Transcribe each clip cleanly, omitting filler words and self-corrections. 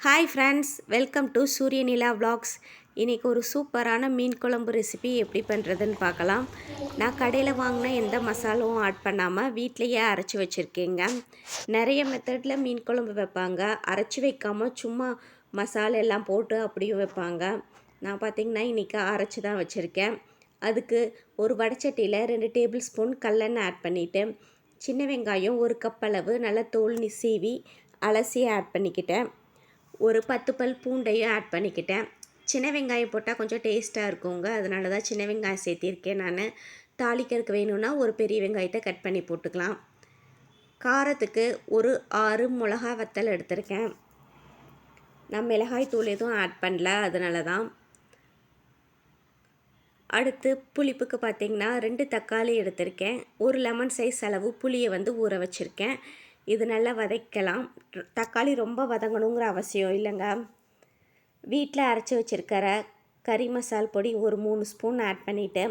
Hi friends, welcome to Suriyanila vlogs. இன்றைக்கி ஒரு சூப்பரான மீன் குழம்பு ரெசிபி எப்படி பண்ணுறதுன்னு பார்க்கலாம். நான் கடையில் வாங்கின எந்த மசாலாவும் ஆட் பண்ணாமல் வீட்டிலையே அரைச்சி வச்சுருக்கேங்க. நிறைய மெத்தடில் மீன் குழம்பு வைப்பாங்க, அரைச்சி வைக்காமல் சும்மா மசாலா எல்லாம் போட்டு அப்படியும் வைப்பாங்க. நான் பார்த்திங்கன்னா இன்றைக்கி அரைச்சி தான் வச்சுருக்கேன். அதுக்கு ஒரு வடைச்சட்டியில் 2 டேபிள் ஸ்பூன் கல்லெண்ணெய் ஆட் பண்ணிவிட்டு, சின்ன வெங்காயம் 1 கப் அளவு நல்லா தோல் சீவி அலசி ஆட் பண்ணிக்கிட்டேன். ஒரு 10 பல் பூண்டையும் ஆட் பண்ணிக்கிட்டேன். சின்ன வெங்காயம் போட்டால் கொஞ்சம் டேஸ்ட்டாக இருக்குங்க, அதனால தான் சின்ன வெங்காயம் சேர்த்திருக்கேன் நான். தாளிக்கிறதுக்கு வேணும்னா ஒரு பெரிய வெங்காயத்தை கட் பண்ணி போட்டுக்கலாம். காரத்துக்கு ஒரு 6 மிளகா வத்தல் எடுத்திருக்கேன். நான் மிளகாய் தூள் எதுவும் ஆட் பண்ணல, அதனால தான். அடுத்து புளிப்புக்கு பார்த்திங்கன்னா 2 தக்காளி எடுத்திருக்கேன். ஒரு லெமன் சைஸ் அளவு புளியை ஊற வச்சுருக்கேன். இது நல்லா வதக்கலாம். தக்காளி ரொம்ப வதங்கணுங்கிற அவசியம் இல்லைங்க. வீட்டில் அரைச்சி வச்சுருக்கிற கறி மசால் பொடி ஒரு 3 ஸ்பூன் ஆட் பண்ணிவிட்டு,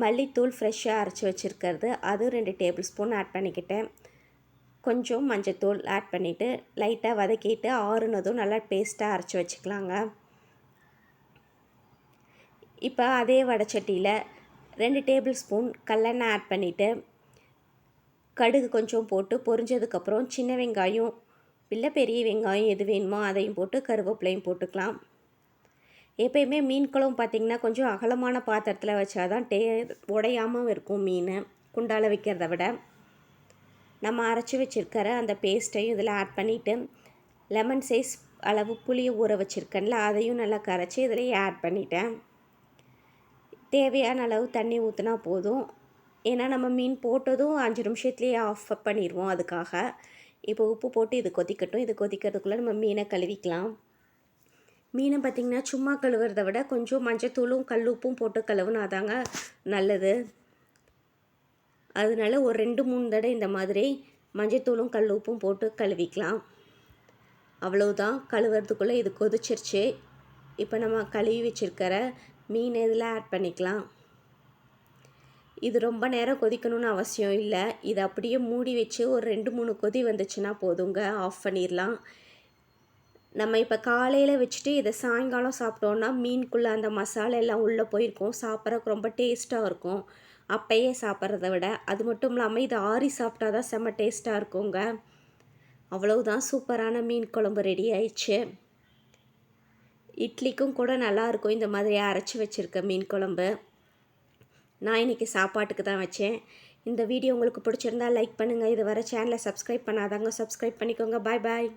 மல்லித்தூள் ஃப்ரெஷ்ஷாக அரைச்சி வச்சுருக்கிறது அது 2 டேபிள் ஸ்பூன் ஆட் பண்ணிக்கிட்டேன். கொஞ்சம் மஞ்சத்தூள் ஆட் பண்ணிவிட்டு லைட்டாக வதக்கிட்டு ஆறுனதும் நல்லா பேஸ்ட்டாக அரைச்சி வச்சுக்கலாங்க. இப்போ அதே வடைச்சட்டியில் 2 டேபிள் ஸ்பூன் கல்லெண்ணெய் ஆட் பண்ணிவிட்டு, கடுகு கொஞ்சம் போட்டு பொரிஞ்சதுக்கப்புறம் சின்ன வெங்காயம் இல்லை பெரிய வெங்காயம் எது வேணுமோ அதையும் போட்டு கருவேப்பிலையும் போட்டுக்கலாம். எப்பயுமே மீன் குழம்பு பார்த்திங்கன்னா கொஞ்சம் அகலமான பாத்திரத்தில் வச்சா தான் உடையாமல் இருக்கும். மீன் குண்டால் வைக்கிறத விட. நம்ம அரைச்சி வச்சுருக்கிற அந்த பேஸ்ட்டையும் இதில் ஆட் பண்ணிவிட்டு, லெமன் சைஸ் அளவு புளியை ஊற வச்சுருக்கேன்ல அதையும் நல்லா கரைச்சி இதில் ஆட் பண்ணிட்டேன். தேவையான அளவு தண்ணி ஊற்றினா போதும். ஏன்னா நம்ம மீன் போட்டதும் 5 நிமிஷத்துலேயே ஆஃப் பண்ணிடுவோம். அதுக்காக இப்போ உப்பு போட்டு இது கொதிக்கட்டும். இது கொதிக்கிறதுக்குள்ளே நம்ம மீனை கழுவிக்கலாம். மீனை பார்த்திங்கன்னா சும்மா கழுவுறத விட கொஞ்சம் மஞ்சத்தூளும் கல்லுப்பும் போட்டு கழுவுனாதாங்க நல்லது. அதனால ஒரு 2-3 தடவை இந்த மாதிரி மஞ்சத்தூளும் கல்லுப்பும் போட்டு கழுவிக்கலாம். அவ்வளவுதான், கழுவுறதுக்குள்ளே இது கொதிச்சிருச்சு. இப்போ நம்ம கழுவி வச்சுருக்கிற மீன் இதில் ஆட் பண்ணிக்கலாம். இது ரொம்ப நேரம் கொதிக்கணும்னு அவசியம் இல்லை. இது அப்படியே மூடி வச்சு ஒரு 2-3 கொதி வந்துச்சுன்னா போதுங்க, ஆஃப் பண்ணிடலாம். நம்ம இப்போ காலையில் வச்சுட்டு இதை சாயங்காலம் சாப்பிட்டோன்னா மீனுக்குள்ளே அந்த மசாலா எல்லாம் உள்ளே போயிருக்கும். சாப்பிட்றதுக்கு ரொம்ப டேஸ்ட்டாக இருக்கும் அப்பயே சாப்பிட்றத விட. அது மட்டும் இல்லாமல் இது ஆறி சாப்பிட்டா தான் செம்ம டேஸ்ட்டாக இருக்குங்க. அவ்வளவுதான், சூப்பரான மீன் குழம்பு ரெடி ஆயிடுச்சு. இட்லிக்கும் கூட நல்லாயிருக்கும் இந்த மாதிரி அரைச்சி வச்சுருக்க மீன் குழம்பு. நான் இன்றைக்கி சாப்பாட்டுக்கு தான் வச்சேன். இந்த வீடியோ உங்களுக்கு பிடிச்சிருந்தா லைக் பண்ணுங்கள். இது வரை சேனலை சப்ஸ்கிரைப் பண்ணாதாங்க சப்ஸ்கிரைப் பண்ணிக்கோங்க. பாய் பாய்.